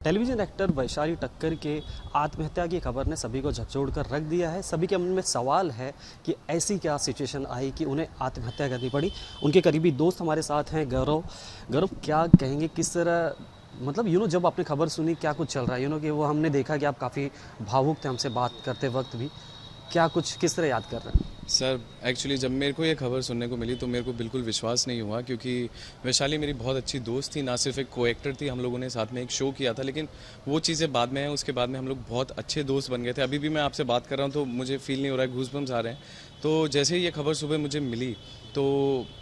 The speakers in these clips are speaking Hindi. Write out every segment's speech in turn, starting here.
टेलीविजन एक्टर वैशाली टक्कर के आत्महत्या की खबर ने सभी को झकझोर कर रख दिया है। सभी के मन में सवाल है कि ऐसी क्या सिचुएशन आई कि उन्हें आत्महत्या करनी पड़ी। उनके करीबी दोस्त हमारे साथ हैं। गौरव क्या कहेंगे, किस तरह मतलब जब आपने खबर सुनी क्या कुछ चल रहा है कि वो हमने देखा कि आप काफ़ी भावुक थे हमसे बात करते वक्त भी, क्या कुछ किस तरह याद कर रहे हैं? सर एक्चुअली जब मेरे को ये खबर सुनने को मिली तो मेरे को बिल्कुल विश्वास नहीं हुआ, क्योंकि वैशाली मेरी बहुत अच्छी दोस्त थी, ना सिर्फ एक को एक्टर थी, हम लोगों ने साथ में एक शो किया था, लेकिन वो चीज़ें बाद में हैं। उसके बाद में हम लोग बहुत अच्छे दोस्त बन गए थे। अभी भी मैं आपसे बात कर रहा हूँ तो मुझे फील नहीं हो रहा है, गूज़बम्स आ रहे हैं। तो जैसे ही ये खबर सुबह मुझे मिली तो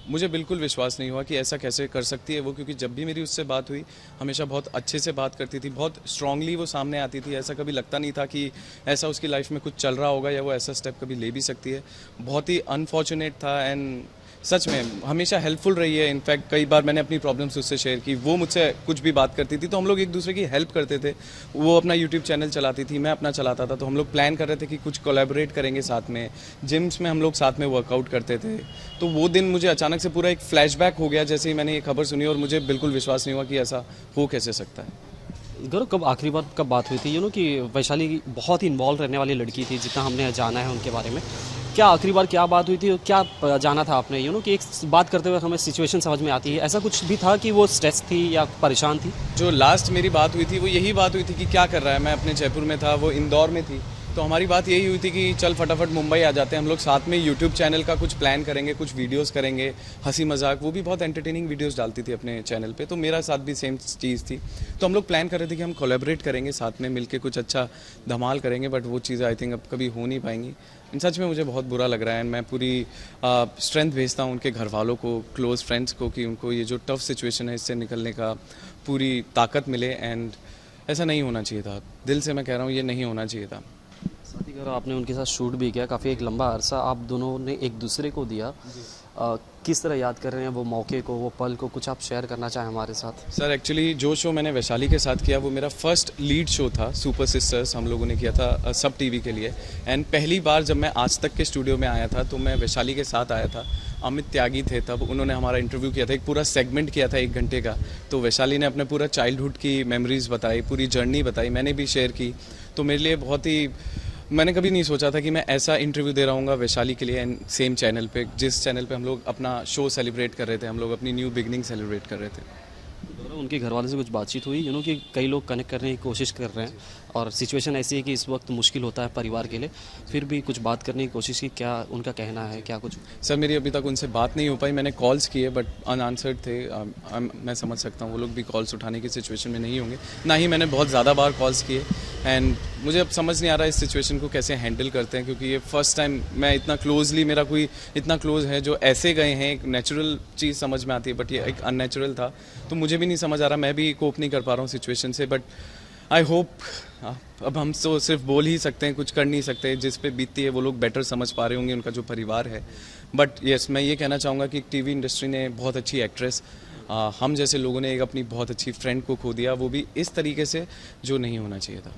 मुझे बिल्कुल विश्वास नहीं हुआ कि ऐसा कैसे कर सकती है वो, क्योंकि जब भी मेरी उससे बात हुई हमेशा बहुत अच्छे से बात करती थी, बहुत स्ट्रांगली वो सामने आती थी। ऐसा कभी लगता नहीं था कि ऐसा उसकी लाइफ में कुछ चल रहा होगा या वो ऐसा स्टेप कभी ले भी सकती है। बहुत ही अनफॉर्चुनेट था एंड सच में हमेशा हेल्पफुल रही है। इनफैक्ट कई बार मैंने अपनी प्रॉब्लम्स उससे शेयर की, वो मुझसे कुछ भी बात करती थी तो हम लोग एक दूसरे की हेल्प करते थे। वो अपना यूट्यूब चैनल चलाती थी, मैं अपना चलाता था, तो हम लोग प्लान कर रहे थे कि कुछ कोलैबोरेट करेंगे साथ में। जिम्स में हम लोग साथ में वर्कआउट करते थे। तो वो दिन मुझे अचानक से पूरा एक फ्लैशबैक हो गया जैसे ही मैंने ये खबर सुनी, और मुझे बिल्कुल विश्वास नहीं हुआ कि ऐसा हो कैसे सकता है। गौरव, कब आखिरी बार कब बात हुई थी? कि वैशाली बहुत ही इन्वॉल्व रहने वाली लड़की थी, जितना हमने जाना है उनके बारे में। क्या आखिरी बार क्या बात हुई थी और क्या जाना था आपने? कि एक बात करते हुए हमें सिचुएशन समझ में आती है, ऐसा कुछ भी था कि वो स्ट्रेस थी या परेशान थी? जो लास्ट मेरी बात हुई थी वो यही बात हुई थी कि क्या कर रहा है। मैं अपने जयपुर में था, वो इंदौर में थी, तो हमारी बात यही हुई थी कि चल फटाफट मुंबई आ जाते हैं, हम लोग साथ में यूट्यूब चैनल का कुछ प्लान करेंगे, कुछ वीडियोस करेंगे, हंसी मजाक। वो भी बहुत एंटरटेनिंग वीडियोस डालती थी अपने चैनल पे, तो मेरा साथ भी सेम चीज़ थी। तो हम लोग प्लान कर रहे थे कि हम कोलैबोरेट करेंगे, साथ में मिलके कुछ अच्छा धमाल करेंगे, बट वो चीज़ें आई थिंक अब कभी हो नहीं पाएंगी। इन सच में मुझे बहुत बुरा लग रहा है एंड मैं पूरी स्ट्रेंथ भेजता हूँ उनके घर वालों को, क्लोज फ्रेंड्स को, कि उनको ये जो टफ सिचुएशन है इससे निकलने का पूरी ताकत मिले। एंड ऐसा नहीं होना चाहिए था, दिल से मैं कह रहा हूँ, ये नहीं होना चाहिए था। साथ ही करो, आपने उनके साथ शूट भी किया, काफ़ी एक लंबा अरसा आप दोनों ने एक दूसरे को दिया। किस तरह याद कर रहे हैं वो मौके को, वो पल को? कुछ आप शेयर करना चाहें हमारे साथ? सर एक्चुअली जो शो मैंने वैशाली के साथ किया वो मेरा फर्स्ट लीड शो था, सुपर सिस्टर्स हम लोगों ने किया था सब टीवी के लिए। एंड पहली बार जब मैं आज तक के स्टूडियो में आया था तो मैं वैशाली के साथ आया था। अमित त्यागी थे तब, उन्होंने हमारा इंटरव्यू किया था, एक पूरा सेगमेंट किया था 1 घंटे का। तो वैशाली ने अपने पूरा चाइल्डहुड की मेमोरीज बताई, पूरी जर्नी बताई, मैंने भी शेयर की। तो मेरे लिए बहुत ही, मैंने कभी नहीं सोचा था कि मैं ऐसा इंटरव्यू दे रहा हूँ वैशाली के लिए, एंड सेम चैनल पे, जिस चैनल पे हम लोग अपना शो सेलिब्रेट कर रहे थे, हम लोग अपनी न्यू बिगनिंग सेलिब्रेट कर रहे थे। उनके घर वालों से कुछ बातचीत हुई? कि कई लोग कनेक्ट करने की कोशिश कर रहे हैं और सिचुएशन ऐसी है कि इस वक्त मुश्किल होता है परिवार के लिए, फिर भी कुछ बात करने की कोशिश की, क्या उनका कहना है, क्या कुछ? सर मेरी अभी तक उनसे बात नहीं हो पाई, मैंने कॉल्स किए बट अनआंसर्ड थे। मैं समझ सकता हूँ वो लोग भी कॉल्स उठाने की सिचुएशन में नहीं होंगे, ना ही मैंने बहुत ज़्यादा बार कॉल्स किए। एंड मुझे अब समझ नहीं आ रहा इस सिचुएशन को कैसे हैंडल करते हैं, क्योंकि ये फर्स्ट टाइम मैं इतना क्लोजली, मेरा कोई इतना क्लोज है जो ऐसे गए हैं। एक नेचुरल चीज़ समझ में आती है बट ये एक अननेचुरल था, तो मुझे भी नहीं समझ आ रहा, मैं भी कोप नहीं कर पा रहा हूँ सिचुएशन से। बट आई होप, अब हम तो सिर्फ बोल ही सकते हैं, कुछ कर नहीं सकते। जिस पे बीतती है वो लोग बेटर समझ पा रहे होंगे, उनका जो परिवार है। बट यस, मैं ये कहना चाहूँगा कि टीवी इंडस्ट्री ने बहुत अच्छी एक्ट्रेस, हम जैसे लोगों ने एक अपनी बहुत अच्छी फ्रेंड को खो दिया, वो भी इस तरीके से, जो नहीं होना चाहिए था।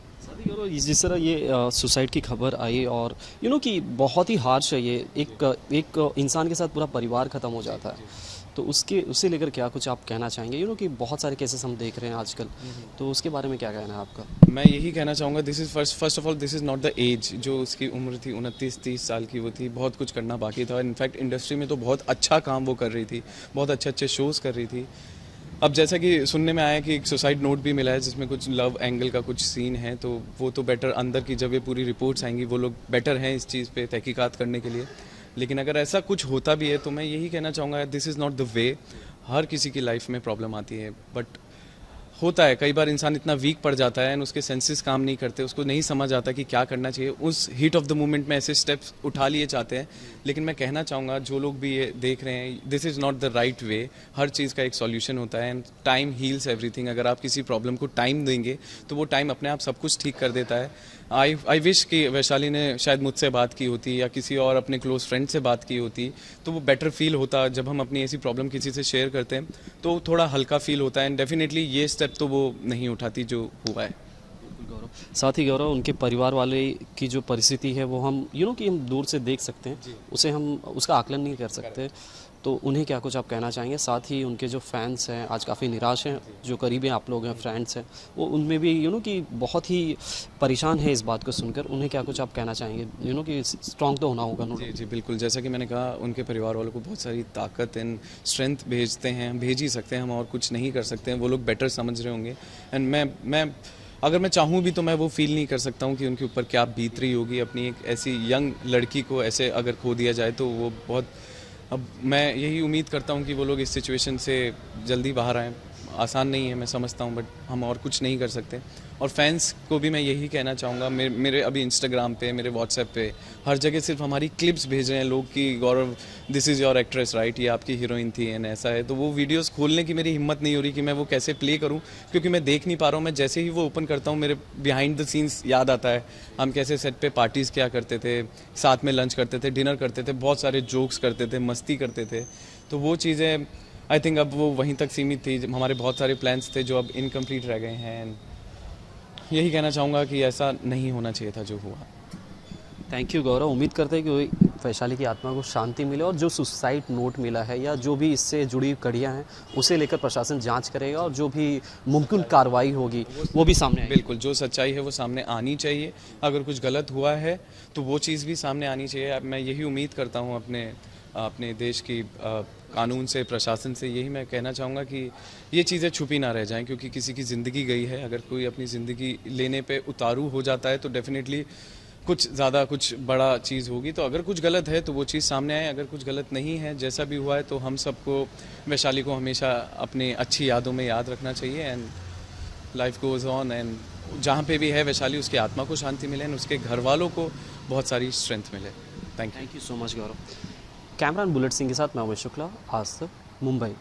जिस तरह ये सुसाइड की खबर आई और कि बहुत ही हार्श है ये, एक इंसान के साथ पूरा परिवार ख़त्म हो जाता है, तो उससे लेकर क्या कुछ आप कहना चाहेंगे? कि बहुत सारे केसेस हम देख रहे हैं आजकल, तो उसके बारे में क्या कहना है आपका? मैं यही कहना चाहूँगा, this is first of all this is not the age. जो उसकी उम्र थी 29-30 साल की, वो थी, बहुत कुछ करना बाकी था। इनफैक्ट इंडस्ट्री में तो बहुत अच्छा काम वो कर रही थी, बहुत अच्छे शोज़ कर रही थी। अब जैसा कि सुनने में आया कि एक सुसाइड नोट भी मिला है जिसमें कुछ लव एंगल का कुछ सीन है, तो वो तो बेटर अंदर की जब ये पूरी रिपोर्ट्स आएंगी वो लोग बेटर हैं इस चीज़ पे तहकीकात करने के लिए। लेकिन अगर ऐसा कुछ होता भी है तो मैं यही कहना चाहूँगा, this is not the way. हर किसी की लाइफ में प्रॉब्लम आती है, बट होता है कई बार इंसान इतना वीक पड़ जाता है एंड उसके सेंसेस काम नहीं करते, उसको नहीं समझ आता कि क्या करना चाहिए। उस हीट ऑफ द मोमेंट में ऐसे स्टेप्स उठा लिए जाते हैं। लेकिन मैं कहना चाहूँगा जो लोग भी ये देख रहे हैं, this is not the right way. हर चीज़ का एक सॉल्यूशन होता है एंड टाइम हील्स एवरीथिंग। अगर आप किसी प्रॉब्लम को टाइम देंगे तो वो टाइम अपने आप सब कुछ ठीक कर देता है। आई विश कि वैशाली ने शायद मुझसे बात की होती या किसी और अपने क्लोज फ्रेंड से बात की होती तो वो बेटर फील होता। जब हम अपनी ऐसी प्रॉब्लम किसी से शेयर करते हैं तो थोड़ा हल्का फील होता है एंड डेफिनेटली ये स्टेप तो वो नहीं उठाती जो हुआ है। साथ ही गौरव, उनके परिवार वाले की जो परिस्थिति है वो हम कि हम दूर से देख सकते हैं, उसे हम उसका आकलन नहीं कर सकते। तो उन्हें क्या कुछ आप कहना चाहेंगे? साथ ही उनके जो फैंस हैं आज काफ़ी निराश हैं, जो करीबी आप लोग हैं, फ्रेंड्स हैं, वो उनमें भी कि बहुत ही परेशान है इस बात को सुनकर, उन्हें क्या कुछ आप कहना चाहेंगे? कि स्ट्रॉन्ग तो होना होगा जी जी बिल्कुल, जैसा कि मैंने कहा, उनके परिवार वालों को बहुत सारी ताकत एंड स्ट्रेंथ भेजते हैं, भेज ही सकते हैं, हम और कुछ नहीं कर सकते हैं, वो लोग बेटर समझ रहे होंगे। एंड मैं अगर मैं चाहूँ भी तो मैं वो फील नहीं कर सकता हूँ कि उनके ऊपर क्या बीत रही होगी। अपनी एक ऐसी यंग लड़की को ऐसे अगर खो दिया जाए तो वो बहुत, अब मैं यही उम्मीद करता हूँ कि वो लोग इस सिचुएशन से जल्दी बाहर आएँ। आसान नहीं है, मैं समझता हूँ, बट हम और कुछ नहीं कर सकते। और फैंस को भी मैं यही कहना चाहूँगा, मेरे अभी इंस्टाग्राम पे, मेरे व्हाट्सएप पे, हर जगह सिर्फ हमारी क्लिप्स भेज रहे हैं लोग कि Gaurav this is your actress right, ये आपकी हीरोइन थी एंड ऐसा है। तो वो वीडियोस खोलने की मेरी हिम्मत नहीं हो रही कि मैं वो कैसे प्ले करूँ, क्योंकि मैं देख नहीं पा रहा हूँ। मैं जैसे ही वो ओपन करता हूँ मेरे बिहाइंड द सीन्स याद आता है, हम कैसे सेट पे पार्टीज़ क्या करते थे, साथ में लंच करते थे, डिनर करते थे, बहुत सारे जोक्स करते थे, मस्ती करते थे। तो वो चीज़ें आई थिंक अब वो वहीं तक सीमित थी। हमारे बहुत सारे प्लान्स थे जो अब इनकम्प्लीट रह गए हैं। एंड यही कहना चाहूँगा कि ऐसा नहीं होना चाहिए था जो हुआ। थैंक यू गौरव। उम्मीद करते हैं कि वैशाली की आत्मा को शांति मिले और जो सुसाइड नोट मिला है या जो भी इससे जुड़ी कड़ियाँ हैं उसे लेकर प्रशासन जांच करेगा और जो भी मुमकिन कार्रवाई होगी वो भी सामने आएगी। बिल्कुल, जो सच्चाई है वो सामने आनी चाहिए। अगर कुछ गलत हुआ है तो वो चीज़ भी सामने आनी चाहिए। मैं यही उम्मीद करता हूँ अपने देश की कानून से, प्रशासन से। यही मैं कहना चाहूँगा कि ये चीज़ें छुपी ना रह जाएं, क्योंकि किसी की ज़िंदगी गई है। अगर कोई अपनी ज़िंदगी लेने पे उतारू हो जाता है तो डेफिनेटली कुछ बड़ा चीज़ होगी। तो अगर कुछ गलत है तो वो चीज़ सामने आए, अगर कुछ गलत नहीं है, जैसा भी हुआ है, तो हम सबको वैशाली को हमेशा अपने अच्छी यादों में याद रखना चाहिए। And life goes on, and जहाँ पे भी है वैशाली, उसकी आत्मा को शांति मिले एंड उसके घर वालों को बहुत सारी स्ट्रेंथ मिले। Thank you so much Gaurav. Cameraman bullet Singh के साथ मैं उमेश शुक्ला, आज तक, मुंबई।